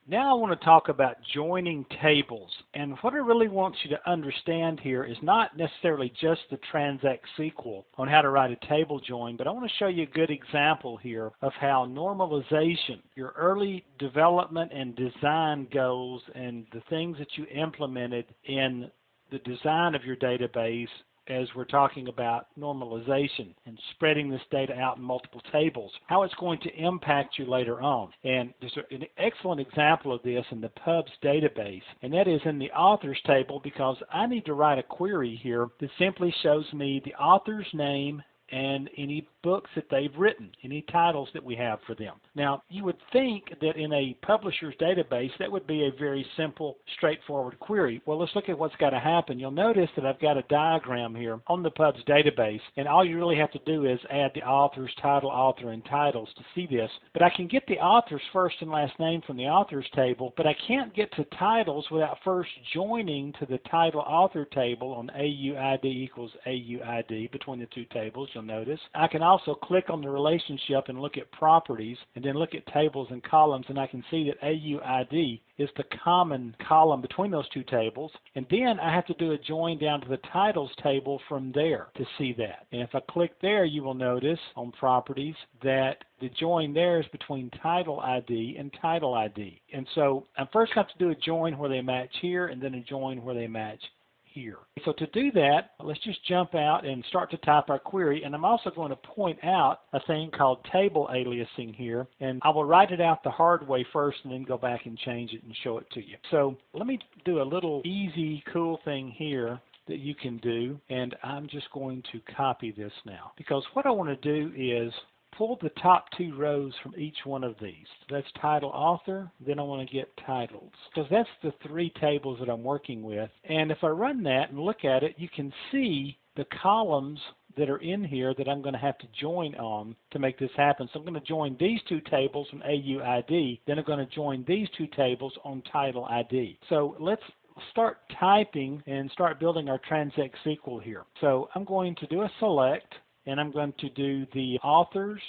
Now I want to talk about joining tables. And what I really want you to understand here is not necessarily just the Transact SQL on how to write a table join, but I want to show you a good example here of how normalization, your early development and design goals and the things that you implemented in the design of your database as we're talking about normalization and spreading this data out in multiple tables, how it's going to impact you later on. And there's an excellent example of this in the Pubs database, and that is in the authors table, because I need to write a query here that simply shows me the author's name and any books that they've written, any titles that we have for them. Now, you would think that in a publisher's database that would be a very simple, straightforward query. Well, let's look at what's got to happen. You'll notice that I've got a diagram here on the Pubs database, and all you really have to do is add the author's title, author, and titles to see this. But I can get the author's first and last name from the authors table, but I can't get to titles without first joining to the title author table on AUID equals AUID between the two tables. You'll notice I can also click on the relationship and look at properties and then look at tables and columns, and I can see that AUID is the common column between those two tables, and then I have to do a join down to the titles table from there to see that. And if I click there, you will notice on properties that the join there is between title ID and title ID. And so I first have to do a join where they match here and then a join where they match here. So to do that, let's just jump out and start to type our query, and I'm also going to point out a thing called table aliasing here, and I will write it out the hard way first and then go back and change it and show it to you. So let me do a little easy, cool thing here that you can do, and I'm just going to copy this now, because what I want to do is pull the top two rows from each one of these. That's title author, then I want to get titles, because that's the three tables that I'm working with. And if I run that and look at it, you can see the columns that are in here that I'm going to have to join on to make this happen. So I'm going to join these two tables on AUID, then I'm going to join these two tables on title ID. So let's start typing and start building our Transact SQL here. So I'm going to do a select, and I'm going to do the authors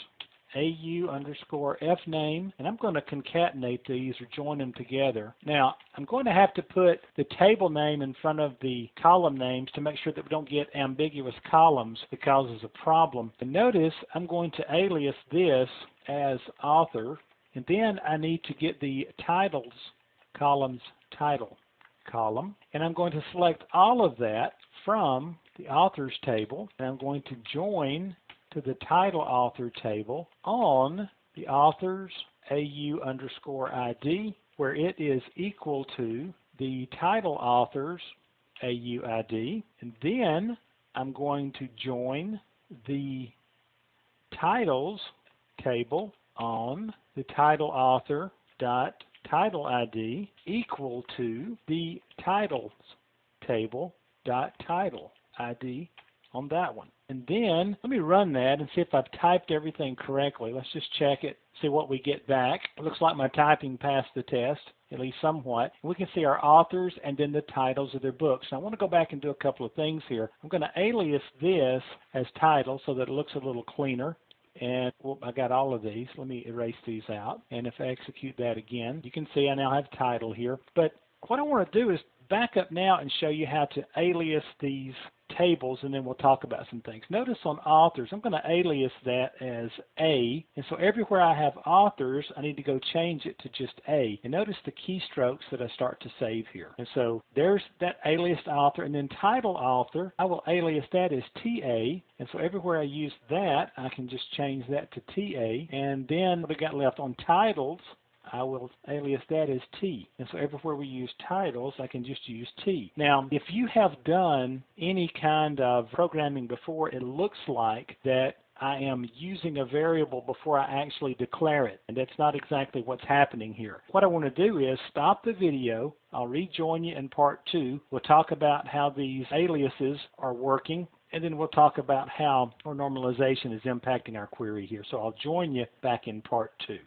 AU_F name, and I'm going to concatenate these or join them together. Now, I'm going to have to put the table name in front of the column names to make sure that we don't get ambiguous columns that causes a problem. And notice I'm going to alias this as author, and then I need to get the titles columns title column, and I'm going to select all of that from the authors table, and I'm going to join to the title author table on the authors AU_ID, where it is equal to the title authors AUID, and then I'm going to join the titles table on the title author dot title ID equal to the titles table dot title ID on that one. And then let me run that and see if I've typed everything correctly. Let's just check it, see what we get back. It looks like my typing passed the test, at least somewhat. We can see our authors and then the titles of their books. Now I want to go back and do a couple of things here. I'm going to alias this as title so that it looks a little cleaner. And I got all of these. Let me erase these out. And if I execute that again, you can see I now have title here. But what I want to do is back up now and show you how to alias these tables, and then we'll talk about some things. Notice on authors, I'm going to alias that as A, and so everywhere I have authors, I need to go change it to just A. And notice the keystrokes that I start to save here. And so there's that aliased author, and then title author, I will alias that as TA, and so everywhere I use that, I can just change that to TA, and then what we got left on titles, I will alias that as T. And so everywhere we use titles, I can just use T. Now, if you have done any kind of programming before, it looks like that I am using a variable before I actually declare it. And that's not exactly what's happening here. What I want to do is stop the video. I'll rejoin you in part 2. We'll talk about how these aliases are working, and then we'll talk about how our normalization is impacting our query here. So I'll join you back in part 2.